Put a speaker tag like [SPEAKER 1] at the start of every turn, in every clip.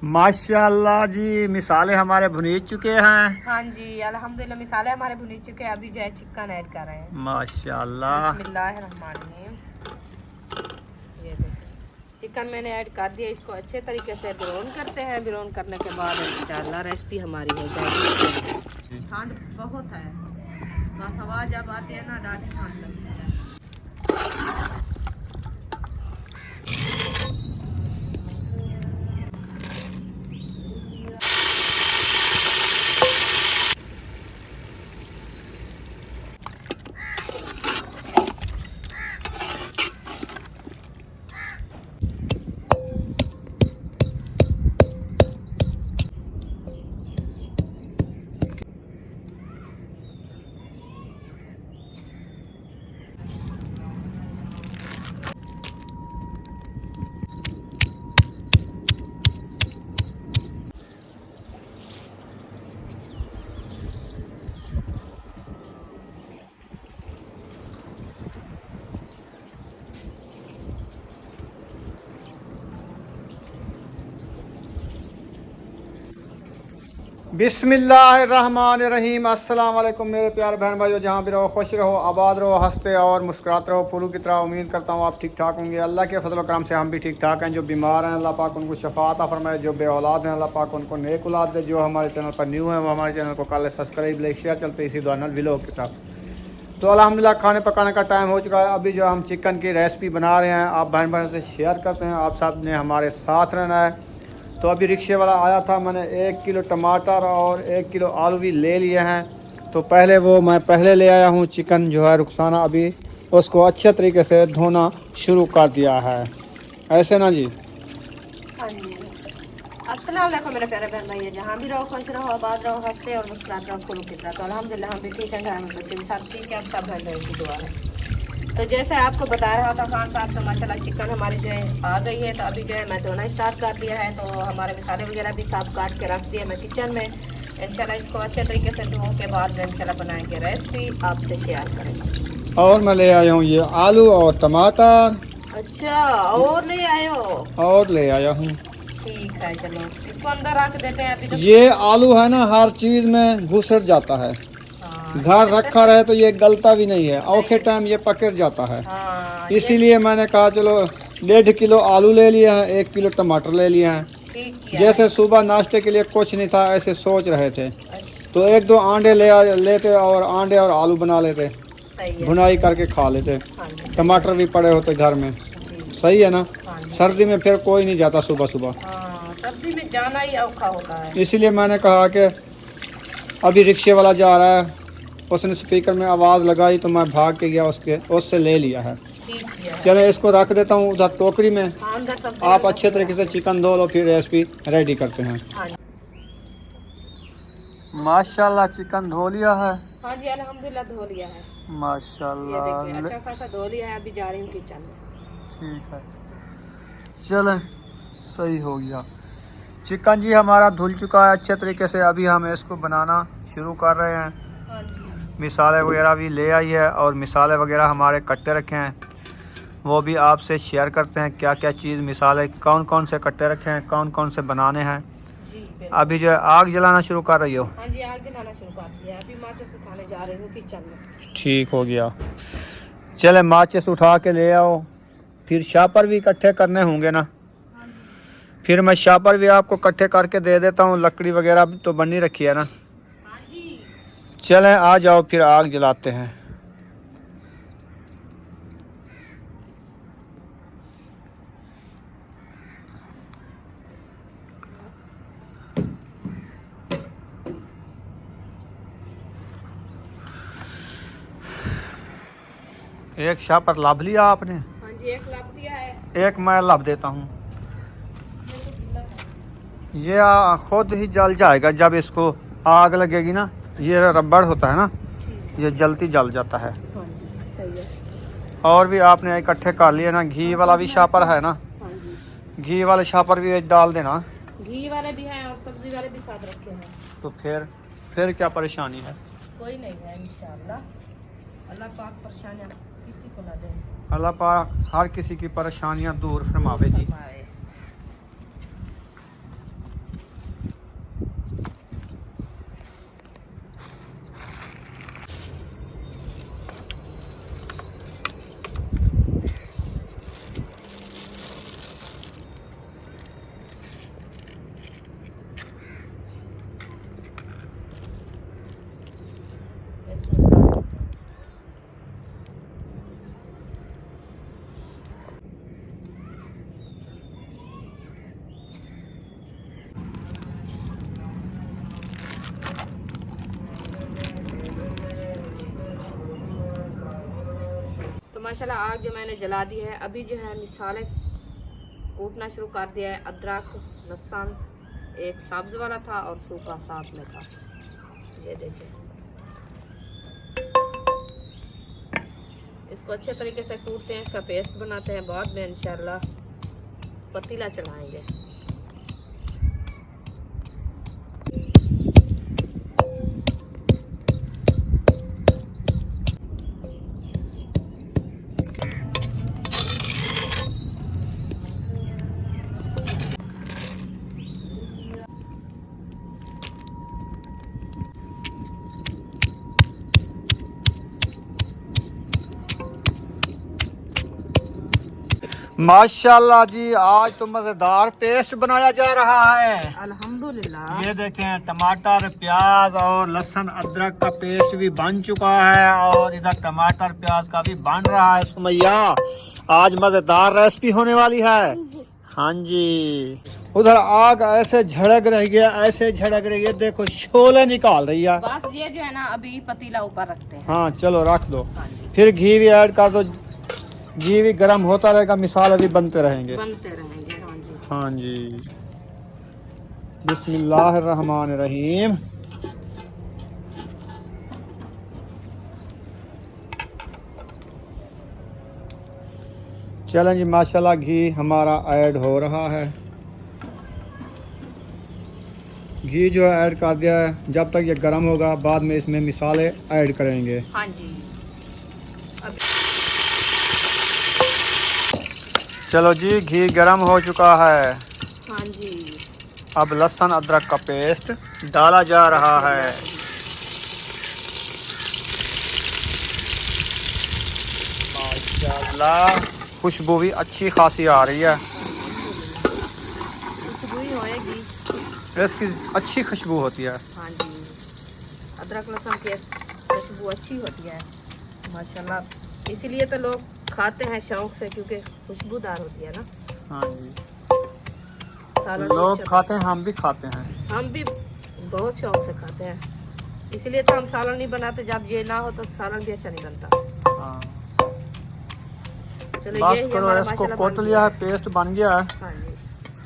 [SPEAKER 1] माशाल्लाह जी, मिसाले हमारे भुनीज चुके हैं।
[SPEAKER 2] हाँ जी अल्हम्दुलिल्लाह, मिसाले हमारे भुनी चुके हैं। अभी जो है चिकन ऐड कर रहे हैं।
[SPEAKER 1] माशाल्लाह।
[SPEAKER 2] बिस्मिल्लाहिर्रहमानिर्रहीम। ये देखो चिकन मैंने ऐड कर दिया। इसको अच्छे तरीके से ब्राउन करते हैं। ब्राउन करने के बाद इंशाल्लाह रेसिपी हमारी हो जाएगी। ठंड बहुत है, बस आवाज़ जब आती है ना डांट ठंड लगती है।
[SPEAKER 1] बिस्मिल्लाहिर्रहमानिर्रहीम। अस्सलाम वालेकुम मेरे प्यारे बहन भाइयों, जहाँ भी रहो खुश रहो, आबाद रहो, हंसते और मुस्कुराते रहो। फूलों की तरह उम्मीद करता हूँ आप ठीक ठाक होंगे। अल्लाह के फजल करम से हम भी ठीक ठाक हैं। जो बीमार हैं अल्लाह पाक उनको शफात फरमाए, जो बे औलाद हैं अल्लाह पाक उनको नेक औलाद दे। जो हमारे चैनल पर न्यू है वो हमारे चैनल को कल सब्सक्राइब लाइक शेयर चलते इसी दुआ व्लॉग के साथ। तो अल्हम्दुलिल्लाह खाने पकाने का टाइम हो चुका है। अभी जो हम चिकन की रेसिपी बना रहे हैं, आप बहन भाइयों से शेयर करते हैं। आप सब ने हमारे साथ रहना है। तो अभी रिक्शे वाला आया था, मैंने 1 किलो टमाटर और 1 किलो आलू भी ले लिए हैं। तो मैं पहले ले आया हूँ चिकन जो है रुखसाना। अभी उसको अच्छे तरीके से धोना शुरू कर दिया है, ऐसे ना जी।
[SPEAKER 2] हाँ जी अस्सलाम वालेकुम मेरे प्यारे बहन भाई, जहाँ भी रहो खुश रहो, आबाद रहो, हंसते और मुस्कुराते रहो फूलों की तरह। तो अल्हम्दुलिल्लाह हम भी ठीक हैं, घर में बच्चे भी सब ठीक है। अब सब बहन भाई की दुआ है। तो जैसे आपको बता रहा था खान साहब, तो माशाल्लाह चिकन हमारी जो है आ गई है। तो अभी जो है मैं धोना स्टार्ट कर दिया है। तो हमारे मसाले वगैरह भी साफ काट के रख दिए मैं किचन में। इंशाल्लाह इसको अच्छे तरीके से धो के बाद में इंशाल्लाह बनाएंगे रेसिपी, आपसे शेयर करेंगे।
[SPEAKER 1] और मैं ले आया हूँ ये आलू और टमाटर।
[SPEAKER 2] अच्छा और ले आए हो?
[SPEAKER 1] और ले आया हूँ।
[SPEAKER 2] ठीक है चलो इसको अंदर रख देते हैं अभी। तो
[SPEAKER 1] ये आलू है ना हर चीज़ में घुसट जाता है। घर रखा रहे तो ये गलता भी नहीं है, औखे टाइम ये पकड़ जाता है। इसीलिए मैंने कहा चलो 1.5 किलो आलू ले लिया है, 1 किलो टमाटर ले लिया है। जैसे सुबह नाश्ते के लिए कुछ नहीं था ऐसे सोच रहे थे, तो 1-2 अंडे लेते और अंडे और आलू बना लेते, भुनाई करके खा लेते। टमाटर भी पड़े होते घर में, सही है ना। सर्दी में फिर कोई नहीं जाता सुबह सुबह,
[SPEAKER 2] सर्दी में जाना ही औखा होता है।
[SPEAKER 1] इसीलिए मैंने कहा कि अभी रिक्शे वाला जा रहा है, उसने स्पीकर में आवाज़ लगाई तो मैं भाग के गया, उससे ले लिया है। चले इसको रख देता हूँ उधर टोकरी में। आप अच्छे तरीके से चिकन धो लो, फिर रेसिपी रेडी करते हैं। माशाल्लाह चिकन धो लिया है।
[SPEAKER 2] हाँ जी अल्हम्दुलिल्लाह धो लिया है
[SPEAKER 1] माशाल्लाह,
[SPEAKER 2] अच्छा खासा धो लिया है। अभी जा रही हूँ किचन में।
[SPEAKER 1] ठीक है चले, सही हो गया। चिकन जी हमारा धुल चुका है अच्छे तरीके से। अभी हम इसको बनाना शुरू कर रहे हैं। मिसाले वगैरह भी ले आई है और मिसाले वगैरह हमारे कट्टे रखे हैं, वो भी आपसे शेयर करते हैं। क्या क्या चीज़ मिसाले कौन कौन से कट्टे रखे हैं, कौन कौन से बनाने हैं। अभी जो है आग जलाना शुरू कर रही हो?
[SPEAKER 2] हाँ जी आग जलाना शुरू कर दिया। अभी माचिस उठाने जा रही हूँ किचन में।
[SPEAKER 1] ठीक हो गया, चले माचिस उठा के ले आओ। फिर शापर भी इकट्ठे करने होंगे ना। फिर मैं शापर भी आपको इकट्ठे करके दे देता हूँ। लकड़ी वगैरह तो बनी रखी है ना। चलें आ जाओ फिर आग जलाते हैं। एक शापर लाभ लिया आपने?
[SPEAKER 2] हाँ जी एक लाभ दिया है।
[SPEAKER 1] एक मैं लाभ देता हूँ। ये खुद ही जल जाएगा जब इसको आग लगेगी ना। ये रबड़ होता है ना, ये जल्दी जल जाता है।
[SPEAKER 2] हाँ जी सही है।
[SPEAKER 1] और भी आपने इकट्ठे कर लिए ना। घी वाला भी शापर है ना।
[SPEAKER 2] हाँ जी
[SPEAKER 1] घी वाले शापर भी डाल देना।
[SPEAKER 2] घी वाले भी हैं और सब्जी वाले भी साथ रखे हैं।
[SPEAKER 1] तो फिर क्या परेशानी है?
[SPEAKER 2] कोई नहीं है इंशाल्लाह। अल्लाह पाक परेशानियां किसी को ना दे।
[SPEAKER 1] अल्लाह पाक हर किसी की परेशानियां दूर फरमावे जी।
[SPEAKER 2] माशाल्लाह आग जो मैंने जला दी है। अभी जो है मिसाले कूटना शुरू कर दिया है। अदरक, लहसुन, एक सब्ज वाला था और सूखा साथ में था। ये देखिए, इसको अच्छे तरीके से कूटते हैं, इसका पेस्ट बनाते हैं। बाद में इंशाल्लाह पतीला चढ़ाएंगे।
[SPEAKER 1] माशाल्लाह जी, आज तो मजेदार पेस्ट बनाया जा रहा है।
[SPEAKER 2] अल्हम्दुलिल्लाह।
[SPEAKER 1] ये देखें, टमाटर, प्याज और लहसुन अदरक का पेस्ट भी बन चुका है और इधर टमाटर प्याज का भी बन रहा है। सुमैया, आज मजेदार रेसिपी होने वाली है। हाँ जी। उधर आग ऐसे झड़क रही है, ऐसे झड़क रही है, देखो शोले निकाल रही है।
[SPEAKER 2] बस ये जो है ना, अभी पतीला ऊपर रखते हैं।
[SPEAKER 1] हाँ चलो रख दो। फिर घी भी ऐड कर दो, घी भी गर्म होता रहेगा, मिसाले भी बनते रहेंगे।
[SPEAKER 2] हाँ जी।
[SPEAKER 1] हाँ जी। बिस्मिल्लाहिर्रहमानिर्रहीम। चलें जी, माशाल्लाह घी हमारा ऐड हो रहा है। घी जो है ऐड कर दिया है। जब तक ये गर्म होगा, बाद में इसमें मिसाले ऐड करेंगे।
[SPEAKER 2] हाँ जी।
[SPEAKER 1] चलो जी, घी गर्म हो चुका है।
[SPEAKER 2] हाँ जी।
[SPEAKER 1] अब लहसुन अदरक का पेस्ट डाला जा रहा है। माशाल्लाह, खुशबू भी अच्छी खासी आ रही है।
[SPEAKER 2] खुशबू ही होएगी।
[SPEAKER 1] इसकी अच्छी खुशबू होती है।
[SPEAKER 2] हाँ जी, अदरक लहसुन की खुशबू अच्छी होती है माशाल्लाह। इसीलिए तो लोग खाते हैं शौक से, क्योंकि खुशबूदार होती है ना।
[SPEAKER 1] हाँ जी,
[SPEAKER 2] सालन
[SPEAKER 1] लोग खाते हैं, हम भी खाते हैं।
[SPEAKER 2] हम भी बहुत शौक से खाते हैं। इसीलिए तो हम सालन नहीं बनाते। जब ये ना हो तो सालन भी अच्छा नहीं बनता।
[SPEAKER 1] हाँ।
[SPEAKER 2] चलो
[SPEAKER 1] बस
[SPEAKER 2] ये
[SPEAKER 1] करो, इसको कोट लिया है, पेस्ट बन गया है।
[SPEAKER 2] हाँ जी।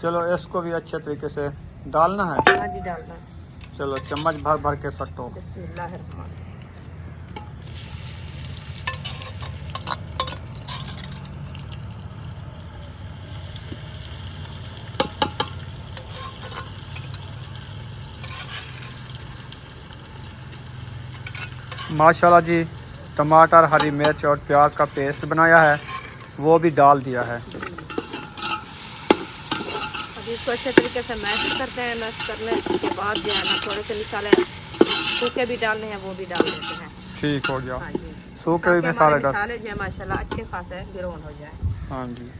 [SPEAKER 1] चलो इसको भी अच्छे तरीके से डालना है।
[SPEAKER 2] हाँ जी, डालना।
[SPEAKER 1] चलो चम्मच भर भर के सटो।
[SPEAKER 2] बिस्मिल्लाहिर्रहमान।
[SPEAKER 1] माशाल्लाह जी, टमाटर, हरी मिर्च और प्याज का पेस्ट बनाया है, वो भी डाल दिया है।
[SPEAKER 2] अभी इसको अच्छे तरीके से मैश करते हैं। मैश करने के बाद जो है ना, थोड़े से मसाले सूखे भी डालने हैं, वो भी डाल देते हैं।
[SPEAKER 1] ठीक हो गया।
[SPEAKER 2] हाँ जी,
[SPEAKER 1] सूखे भी मसाले डाल।
[SPEAKER 2] मसाले जो है माशाल्लाह अच्छे खासे गिरोन हो जाए।
[SPEAKER 1] हाँ जी।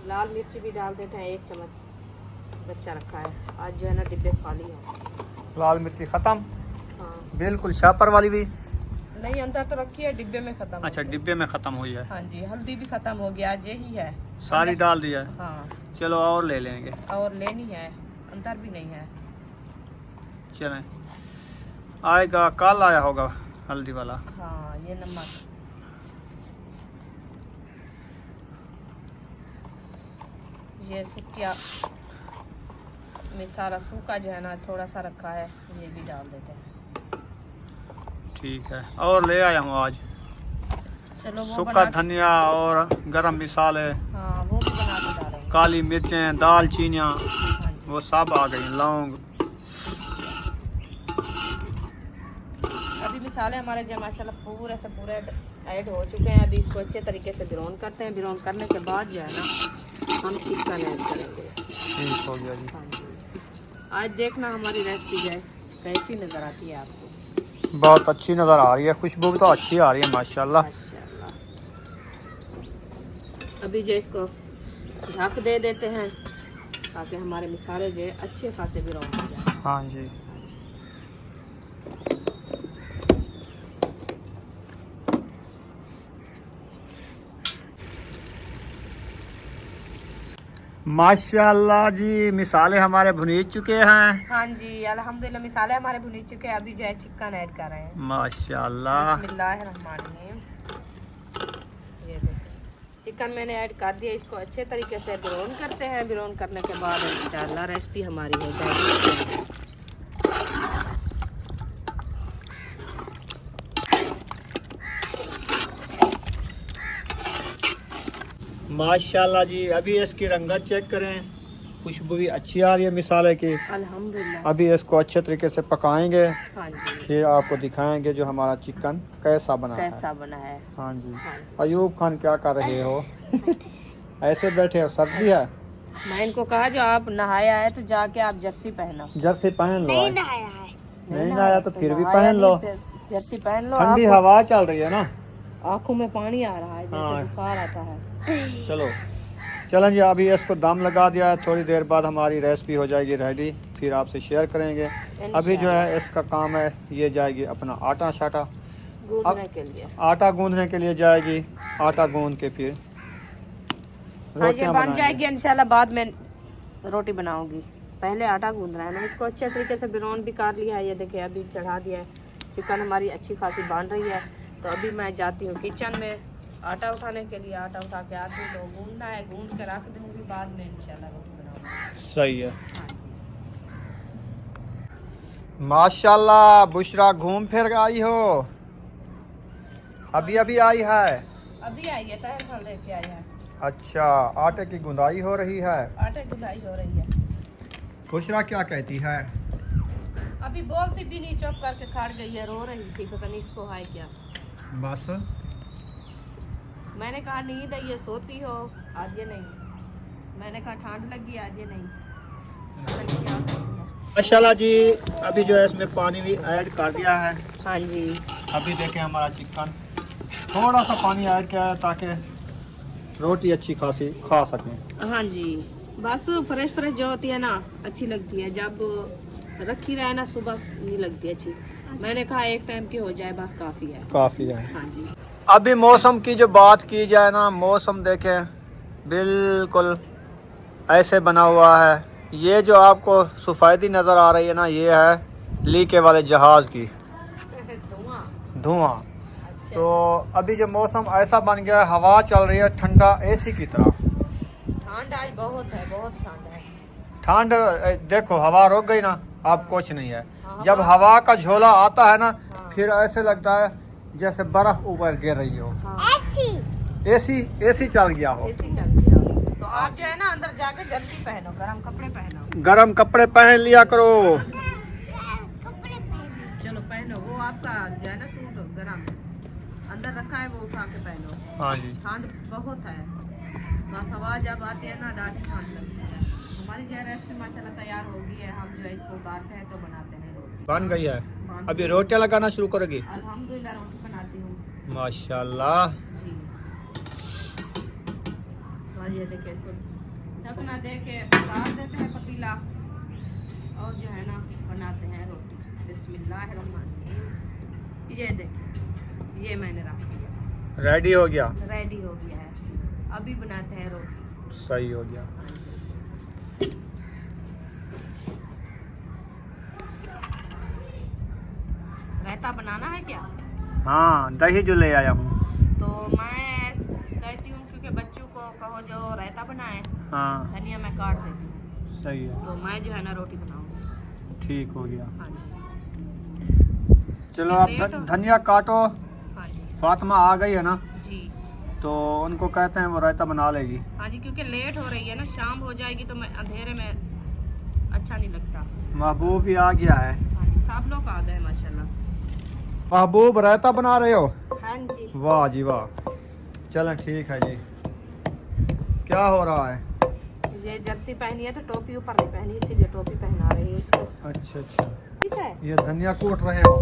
[SPEAKER 2] लाल मिर्ची भी डाल देते हैं, 1 चम्मच बच्चा रखा है। आज जो है ना डिब्बे खाली हैं।
[SPEAKER 1] लाल मिर्ची खत्म,
[SPEAKER 2] हाँ
[SPEAKER 1] बिल्कुल शापर वाली भी
[SPEAKER 2] नहीं, अंदर तो रखी है, डिब्बे में खत्म।
[SPEAKER 1] अच्छा, डिब्बे में खत्म हुई है।
[SPEAKER 2] हाँ जी, हल्दी भी खत्म हो गया, आज यही है।
[SPEAKER 1] सारी डाल दी है।
[SPEAKER 2] हाँ,
[SPEAKER 1] चलो और ले लेंगे।
[SPEAKER 2] और लेनी है, अंदर भी नहीं है।
[SPEAKER 1] चलें, आएगा, कल आया होगा हल्दी वाला।
[SPEAKER 2] हाँ, ये नमक। ये सूखा मिसाला सूखा जो है ना, थोड़ा सा रखा है, ये भी डाल देते हैं।
[SPEAKER 1] ठीक है, और ले आया हूँ आज
[SPEAKER 2] चलो वो
[SPEAKER 1] सूखा धनिया और गरम मिसाले,
[SPEAKER 2] हाँ वो भी बना के डालेंगे।
[SPEAKER 1] काली मिर्चें, दालचीनियाँ,
[SPEAKER 2] हाँ जी।
[SPEAKER 1] वो सब आ गई, लौंग।
[SPEAKER 2] अभी मिसाले हमारे जो माशाल्लाह पूरे से पूरे ऐड हो चुके हैं। अभी इसको अच्छे तरीके से ब्राउन करते हैं। ब्राउन करने के बाद जो है ना, हम चिकन ऐड करेंगे।
[SPEAKER 1] ठीक हो गया जी।
[SPEAKER 2] हाँ जी। आज देखना हमारी रेसिपी जो है कैसी नज़र आती है आपको।
[SPEAKER 1] बहुत अच्छी नज़र आ रही है, खुशबू भी तो अच्छी आ रही है माशाल्लाह।
[SPEAKER 2] माशाल्लाह। अभी जो इसको ढक दे देते हैं, ताकि हमारे मिसाले जो है अच्छे खासे ब्राउन हो जाए।
[SPEAKER 1] हाँ जी। माशाल्लाह जी, मिसाले हमारे भुनी चुके हैं।
[SPEAKER 2] हाँ जी, अल्हम्दुलिल्लाह मिसाले हमारे भुनी चुके हैं। अभी जो है चिकन ऐड कर रहे हैं।
[SPEAKER 1] माशाल्लाह।
[SPEAKER 2] बिस्मिल्लाहिर्रहमानिर्रहीम। ये देखो चिकन मैंने ऐड कर दिया। इसको अच्छे तरीके से ब्राउन करते हैं। ब्राउन करने के बाद इंशाल्लाह रेसिपी हमारी हो जाएगी।
[SPEAKER 1] माशाल्लाह जी, अभी इसकी रंगत चेक करें, खुशबू भी अच्छी आ रही है मिसाले की।
[SPEAKER 2] अल्हम्दुलिल्लाह।
[SPEAKER 1] अभी इसको अच्छे तरीके से पकाएंगे,
[SPEAKER 2] हाँ जी,
[SPEAKER 1] फिर आपको दिखाएंगे जो हमारा चिकन कैसा बना है।
[SPEAKER 2] कैसा बना है।
[SPEAKER 1] हाँ जी।
[SPEAKER 2] हाँ।
[SPEAKER 1] अयूब खान क्या कर रहे हो? ऐसे बैठे हो, सर्दी है।
[SPEAKER 2] मैं इनको कहा जो आप नहाया है तो जाके आप जर्सी पहनो।
[SPEAKER 1] जर्सी पहन लो। नहीं नहाया तो फिर भी
[SPEAKER 2] नहाया
[SPEAKER 1] पहन लो।
[SPEAKER 2] नहीं, फिर जर्सी पहन लो।
[SPEAKER 1] ठंडी
[SPEAKER 2] आपको
[SPEAKER 1] हवा चल रही है ना।
[SPEAKER 2] आंखों में पानी आ रहा है, जैसे
[SPEAKER 1] हाँ।
[SPEAKER 2] बुखार आता है।
[SPEAKER 1] चलो चलें जी, अभी इसको दम लगा दिया है। थोड़ी देर बाद हमारी रेसिपी हो जाएगी रेडी, फिर आपसे शेयर करेंगे। अभी जो है इसका काम है, ये जाएगी अपना आटा शाटा
[SPEAKER 2] गूंदने के लिए।
[SPEAKER 1] आटा गूंदने के लिए जाएगी। आटा गूंद के फिर
[SPEAKER 2] हाँ, ये
[SPEAKER 1] रोटियां
[SPEAKER 2] बन
[SPEAKER 1] बनाएंगे।
[SPEAKER 2] जाएगी इंशाल्लाह। बाद में रोटी बनाऊंगी। पहले आटा गूंद रहा है ना। इसको अच्छे तरीके से ब्राउन भी कर लिया है। ये देखिए अभी चढ़ा दिया है। चिकन हमारी अच्छी खासी बन रही है। तो अभी मैं जाती हूँ किचन में आटा उठाने के लिए। आटा उठा के आती हूँ, गूंदना है, गूंद के रख दूंगी। बाद में इंशाल्लाह रोटी बनाऊंगी।
[SPEAKER 1] सही है। माशाल्लाह, बुशरा घूम फिर आई हो। अभी अभी आई है।
[SPEAKER 2] अभी आई है, तहर खान लेके आई है।
[SPEAKER 1] अच्छा, आटे की गुंदाई हो रही है।
[SPEAKER 2] आटे गुंदाई हो रही है।
[SPEAKER 1] बुशरा क्या कहती है?
[SPEAKER 2] अभी बोलती भी नहीं, चुप करके खड़ गई है, रो रही थी। पता नहीं इसको है क्या।
[SPEAKER 1] बस
[SPEAKER 2] मैंने कहा नींद है, ये सोती हो। आज ये नहीं। मैंने कहा ठंड लगी, आज ये नहीं। पता नहीं क्या कर दिया।
[SPEAKER 1] माशाल्लाह जी, अभी जो है इसमें पानी भी ऐड कर दिया है।
[SPEAKER 2] हाँ जी।
[SPEAKER 1] अभी देखें हमारा चिकन, थोड़ा सा पानी ऐड किया है ताकि रोटी अच्छी खासी खा सकें।
[SPEAKER 2] हाँ जी, बस फ्रेश फ्रेश जो होती है ना अच्छी लगती है। जब रखी रहे ना सुबह नहीं लगती अच्छी। मैंने कहा एक टाइम की हो जाए बस काफ़ी है।
[SPEAKER 1] काफ़ी है।
[SPEAKER 2] हाँ जी।
[SPEAKER 1] अभी मौसम की जो बात की जाए ना, मौसम देखें बिल्कुल ऐसे बना हुआ है। ये जो आपको सफ़ेदी नज़र आ रही है ना, ये है लीके वाले जहाज़ की धुआं। तो अभी जो मौसम ऐसा बन गया है, हवा चल रही है ठंडा एसी की तरह।
[SPEAKER 2] ठंड आज बहुत है, बहुत ठंड है।
[SPEAKER 1] ठंड देखो, हवा रुक गई ना, अब कुछ नहीं है। जब हवा का झोला आता है ना, फिर ऐसे लगता है जैसे बर्फ ऊपर गिर रही हो। एसी चल गया हो।
[SPEAKER 2] एसी चल गया। तो आप जो है ना अंदर जाके जर्सी पहनो, गर्म कपड़े पहनो।
[SPEAKER 1] गरम कपड़े पहन लिया करो।
[SPEAKER 2] चलो पहनो, वो आपका जो है ना सूट गर्म अंदर रखा है, वो उठा के पहनो।
[SPEAKER 1] हाँ जी।
[SPEAKER 2] ठंड बहुत है। बस हवा जब आती है ना, डाढ़ी ठंड लगती है। हमारी जो रेसिपी माशाल्लाह तैयार हो गई है। हम जो है इसको काटते हैं तो बनाते हैं रोटी।
[SPEAKER 1] बन गई है। अभी रोटियां लगाना शुरू करोगी?
[SPEAKER 2] अल्हम्दुलिल्लाह रोटी बनाती हूँ।
[SPEAKER 1] माशाल्लाह।
[SPEAKER 2] जी। तो ये देखिए, इसको ढकना दे के पका देते हैं पतीला, और जो है ना बनाते हैं रोटी। बिस्मिल्लाहिर्रहमानिर्रहीम। ये देखिए, ये मैंने रख दिया,
[SPEAKER 1] रेडी हो गया।
[SPEAKER 2] रेडी हो गया है। अभी बनाते हैं रोटी।
[SPEAKER 1] सही हो गया।
[SPEAKER 2] रायता बनाना है क्या?
[SPEAKER 1] हाँ, दही जो ले आया हूँ।
[SPEAKER 2] तो मैं कहती हूँ क्योंकि बच्चों को कहो जो रायता बनाए।
[SPEAKER 1] हाँ,
[SPEAKER 2] धनिया मैं काट देती हूँ।
[SPEAKER 1] सही है।
[SPEAKER 2] तो मैं जो है ना रोटी बनाऊंगी।
[SPEAKER 1] ठीक हो गया।
[SPEAKER 2] हाँ जी।
[SPEAKER 1] चलो, आप धनिया काटो।
[SPEAKER 2] हाँ जी।
[SPEAKER 1] फातिमा आ गई है ना,
[SPEAKER 2] जी।
[SPEAKER 1] तो उनको कहते हैं वो रायता बना लेगी।
[SPEAKER 2] हाँ जी, क्योंकि लेट हो रही है ना, शाम हो जाएगी तो मैं अंधेरे में अच्छा नहीं लगता।
[SPEAKER 1] महबूब भी आ गया है।
[SPEAKER 2] हाँ जी, सब लोग आ गए माशाल्लाह।
[SPEAKER 1] महबूब, रायता बना रहे हो?
[SPEAKER 2] हाँ जी।
[SPEAKER 1] वाह जी वाह। चलें, ठीक है जी। क्या हो रहा है?
[SPEAKER 2] ये जर्सी पहनी है तो टोपी ऊपर नहीं पहनी, इसीलिए टोपी पहना रही है इसको।
[SPEAKER 1] अच्छा अच्छा।
[SPEAKER 2] ठीक है।
[SPEAKER 1] ये धनिया कूट रहे हो?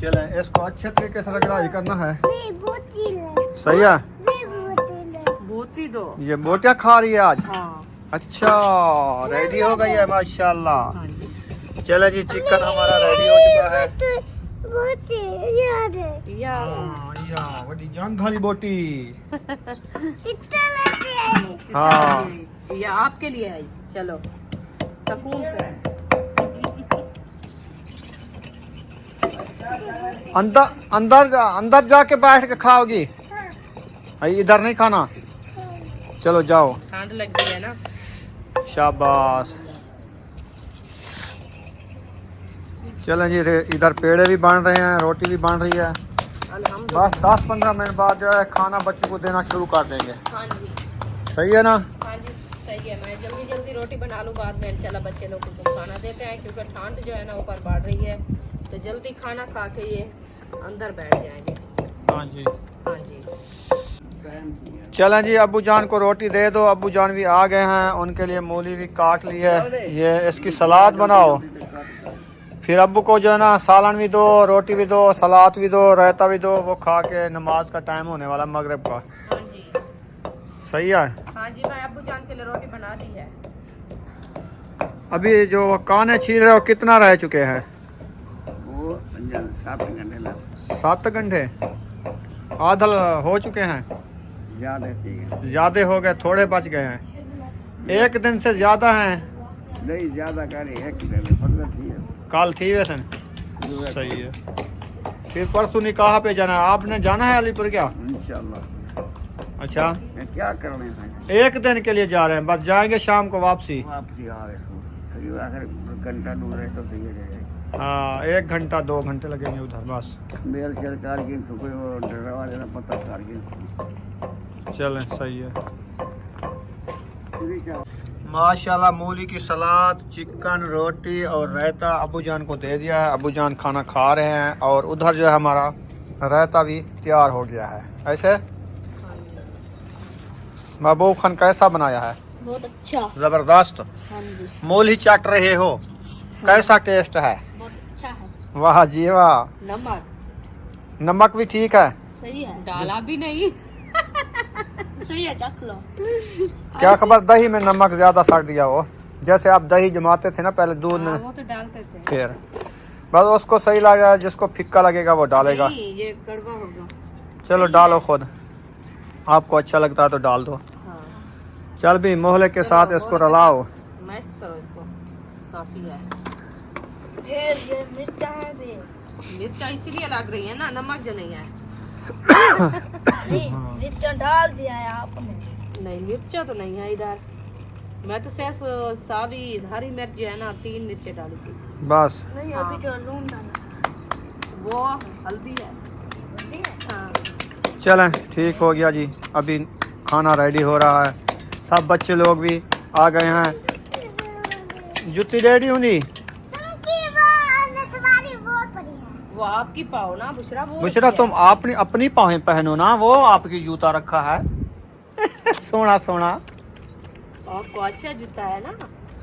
[SPEAKER 1] चलें, इसको अच्छे तरीके से रगड़ाई करना है। सही है।
[SPEAKER 2] बोती दो।
[SPEAKER 1] ये बोटियाँ खा रही है आज?
[SPEAKER 2] हाँ।
[SPEAKER 1] अच्छा, रेडी हो गई है माशाल्लाह।
[SPEAKER 2] हाँ जी।
[SPEAKER 1] चलो जी, चिकन हमारा रेडी हो चुका है।
[SPEAKER 2] या
[SPEAKER 1] हाँ, या बड़ी जान खाली बोटी। हाँ
[SPEAKER 2] ये आपके लिए आई, चलो सुकून से।
[SPEAKER 1] अंदर जाके बैठ के खाओगी? इधर नहीं खाना, चलो जाओ।
[SPEAKER 2] ठंड लग गई है ना।
[SPEAKER 1] शाबाश। चलें जी, इधर पेड़े भी बन रहे हैं, रोटी भी बन रही है। बस 10-15 मिनट बाद जो है खाना बच्चों को देना शुरू कर देंगे।
[SPEAKER 2] हाँ जी
[SPEAKER 1] सही है ना?
[SPEAKER 2] हाँ जी सही है। मैं जल्दी जल्दी रोटी बना लूँ, बाद में इंशाल्लाह बच्चे लोगों को खाना देते हैं, क्योंकि ठंड जो है ना ऊपर बढ़ रही है, तो जल्दी खाना खा के ये अंदर बैठ जाएंगे।
[SPEAKER 1] हाँ जी
[SPEAKER 2] हाँ जी
[SPEAKER 1] चलें जी, अब्बू जान को रोटी दे दो। अब्बू जान भी आ गए हैं, उनके लिए मूली भी काट ली है। ये इसकी सलाद बनाओ, फिर अब्बू को जो है ना सालन भी दो, रोटी भी दो, सलाद भी दो, रायता भी दो। वो खा के नमाज का टाइम होने वाला मगरिब का।
[SPEAKER 2] हाँ जी
[SPEAKER 1] सही है।
[SPEAKER 2] हाँ जी, मैं अब्बू जान के लिए रोटी बना दी है।
[SPEAKER 1] अभी जो काने छील रहे हो कितना रह चुके हैं?
[SPEAKER 3] वो 7 घंटे लग
[SPEAKER 1] 7 घंटे आधल हो चुके हैं। ज्यादा हो गए, थोड़े बच गए हैं। एक दिन से ज्यादा हैं।
[SPEAKER 3] नहीं ज्यादा करे, एक दिन फजल थी
[SPEAKER 1] कल थी वैसे। सही है। फिर परसों निकाह पे जाना है। आपने जाना है अलीपुर क्या?
[SPEAKER 3] इंशाल्लाह।
[SPEAKER 1] अच्छा,
[SPEAKER 3] मैं क्या करने था,
[SPEAKER 1] एक दिन के लिए जा रहे हैं, बस जाएंगे शाम को वापसी।
[SPEAKER 3] वापसी आ रहे तो आखिर घंटा दूर है तो सही है।
[SPEAKER 1] हाँ 1 घंटा 2 घंटे लगेंगे उधर बस।
[SPEAKER 3] मेल चल कारगिल तो कोई वो डरवा देना पता कारगिल।
[SPEAKER 1] चलें सही है। माशाल्लाह मूली की सलाद, चिकन, रोटी और रायता अबू जान को दे दिया है। अबू जान खाना खा रहे हैं और उधर जो है हमारा रायता भी तैयार हो गया है। ऐसे महबूब खान कैसा बनाया है?
[SPEAKER 2] बहुत अच्छा।
[SPEAKER 1] जबरदस्त।
[SPEAKER 2] हाँ जी
[SPEAKER 1] मूली चाट रहे हो, कैसा टेस्ट है?
[SPEAKER 2] बहुत अच्छा है।
[SPEAKER 1] वाह जी वाह। नमक भी ठीक है?
[SPEAKER 2] सही है, डाला भी नहीं। सही है, चख लो।
[SPEAKER 1] क्या खबर दही में नमक ज्यादा सड़ दिया हो? जैसे आप दही जमाते थे ना पहले दूध में।
[SPEAKER 2] वो तो डालते थे।
[SPEAKER 1] फिर बस उसको सही लगेगा, जिसको फिक्का लगेगा वो डालेगा।
[SPEAKER 2] नहीं, ये कड़वा होगा।
[SPEAKER 1] चलो डालो खुद, आपको अच्छा लगता है तो डाल दो।
[SPEAKER 2] हाँ।
[SPEAKER 1] चल भी मोहल्ले के साथ इसको रलाओ।
[SPEAKER 2] मैश करो इसको, काफी है। ये मिर्चा है भी। मिर्चा इसीलिए लग रही है ना, नमक जो नहीं है।
[SPEAKER 4] मिर्चा डाल दिया है आपने।
[SPEAKER 2] नहीं मिर्चा तो नहीं है इधर। मैं तो सिर्फ सावी हरी मिर्च जो है ना 3 मिर्चें डाली थी
[SPEAKER 1] बस।
[SPEAKER 4] नहीं
[SPEAKER 2] हाँ।
[SPEAKER 4] अभी जो लून डाला
[SPEAKER 2] वो हल्दी है। हाँ।
[SPEAKER 1] चलें ठीक हो गया जी। अभी खाना रेडी हो रहा है, सब बच्चे लोग भी आ गए हैं। जुत्ती रेडी होनी?
[SPEAKER 2] वो आपकी पाओ ना बुशरा, वो
[SPEAKER 1] बुशरा तुम अपनी अपनी पाँव पहनो ना, वो आपकी जूता रखा है। सोना सोना।
[SPEAKER 2] आपको अच्छा जूता है ना।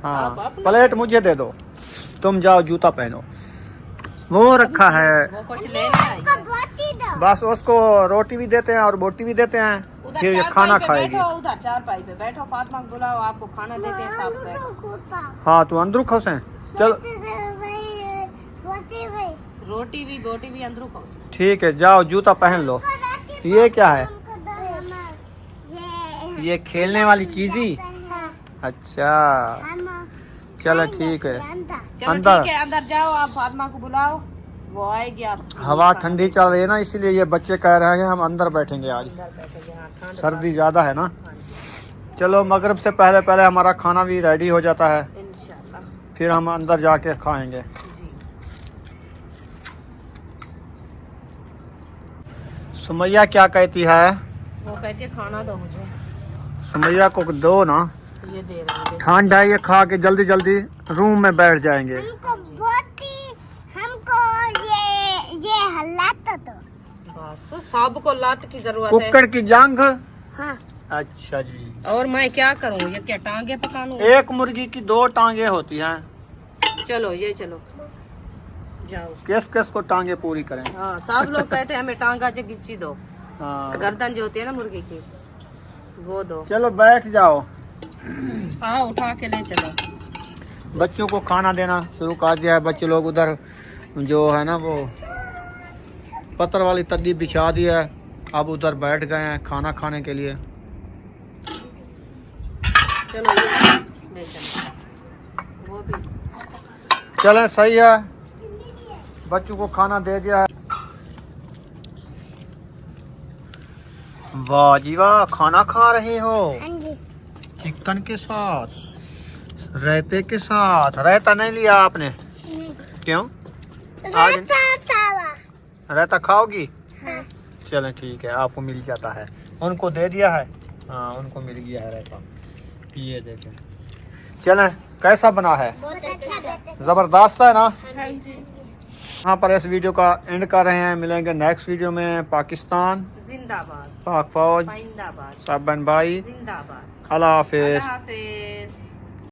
[SPEAKER 1] हाँ
[SPEAKER 2] आप अपना
[SPEAKER 1] प्लेट मुझे दे दो, तुम जाओ जूता पहनो। वो रखा है,
[SPEAKER 2] वो कुछ लेने आई है।
[SPEAKER 1] बस उसको रोटी भी देते हैं और बोटी भी देते हैं,
[SPEAKER 2] उधर
[SPEAKER 1] फिर ये
[SPEAKER 2] चारपाई
[SPEAKER 1] खाना
[SPEAKER 2] पे
[SPEAKER 1] खाएगी।
[SPEAKER 2] बैठो, उधर चारपाई पे बैठो, फातिमा को बुलाओ, आपको खाना देते हैं साथ बैठो।
[SPEAKER 1] हाँ तू अंदर खुश है। चलो
[SPEAKER 2] रोटी भी बोटी भी अंदर खाओ।
[SPEAKER 1] ठीक है, जाओ जूता पहन लो। ये क्या है? ये खेलने वाली चीजी? अच्छा चलो ठीक है।
[SPEAKER 2] चलो
[SPEAKER 1] अंदर।
[SPEAKER 2] ठीक है, अंदर जाओ, आप फातिमा को बुलाओ, वो आएगी। आप
[SPEAKER 1] हवा ठंडी चल रही है ना, इसीलिए ये बच्चे कह रहे हैं हम अंदर बैठेंगे आज,
[SPEAKER 2] अंदर बैठेंगे। हाँ, ठंड
[SPEAKER 1] सर्दी ज़्यादा है ना।
[SPEAKER 2] हाँ जी,
[SPEAKER 1] चलो मगरिब से पहले पहले हमारा खाना भी रेडी हो जाता है,
[SPEAKER 2] इंशाल्लाह।
[SPEAKER 1] फिर हम अंदर जाके खाएंगे।
[SPEAKER 2] जी
[SPEAKER 1] सुमैया क्या कहती है?
[SPEAKER 2] वो कहती है खाना दो मुझे।
[SPEAKER 1] सुमैया को दो ना,
[SPEAKER 2] ये दे रही है।
[SPEAKER 1] ठंड है, ये खा के जल्दी जल्दी रूम में बैठ जाएंगे।
[SPEAKER 4] हमको ये हल्लाता तो
[SPEAKER 2] बस सबको लात की जरूरत है।
[SPEAKER 1] कुक्कड़ की जांघ।
[SPEAKER 4] हाँ।
[SPEAKER 1] अच्छा जी।
[SPEAKER 2] और मैं क्या करूँ, ये क्या टांगे पका लूं?
[SPEAKER 1] एक मुर्गी की 2 टांगे होती हैं।
[SPEAKER 2] चलो ये चलो जाओ।
[SPEAKER 1] किस किस को टांगे पूरी करें?
[SPEAKER 2] हाँ, सब लोग कहते हैं हमें टांगा से गिच्ची दो,
[SPEAKER 1] हाँ
[SPEAKER 2] गर्दन जो होती है ना मुर्गी की, वो दो।
[SPEAKER 1] चलो बैठ जाओ।
[SPEAKER 2] हाँ उठा के ले चलो।
[SPEAKER 1] बच्चों को खाना देना शुरू कर दिया है। बच्चे लोग उधर जो है ना वो पत्थर वाली तद्दी बिछा दी है, अब उधर बैठ गए हैं खाना खाने के लिए।
[SPEAKER 2] चलो ये ले चलो वो भी।
[SPEAKER 1] चलें सही है, बच्चों को खाना दे दिया है। वाह जी वाह, खाना खा रहे हो
[SPEAKER 4] हाँ जी।
[SPEAKER 1] चिकन के साथ, रायते के साथ। रायता नहीं लिया आपने,
[SPEAKER 4] नहीं।
[SPEAKER 1] क्यों? आज
[SPEAKER 4] रायता तावा।
[SPEAKER 1] रायता खाओगी?
[SPEAKER 4] हाँ।
[SPEAKER 1] चलें ठीक है, आपको मिल जाता है। उनको दे दिया है, हाँ उनको मिल गया है रायता। ये देखें, चलें कैसा बना है?
[SPEAKER 4] बहुत अच्छा।
[SPEAKER 1] ज़बरदस्त है ना?
[SPEAKER 2] हाँ जी।
[SPEAKER 1] यहाँ पर इस वीडियो का एंड कर रहे हैं। मिलेंगे नेक्स्ट वीडियो में। पाकिस्तान
[SPEAKER 2] जिंदाबाद,
[SPEAKER 1] पाक फौज
[SPEAKER 2] जिंदाबाद,
[SPEAKER 1] सब बहन भाई,
[SPEAKER 2] जिंदाबाद।
[SPEAKER 1] अल्लाह हाफिज़।
[SPEAKER 2] अल्लाह हाफिज।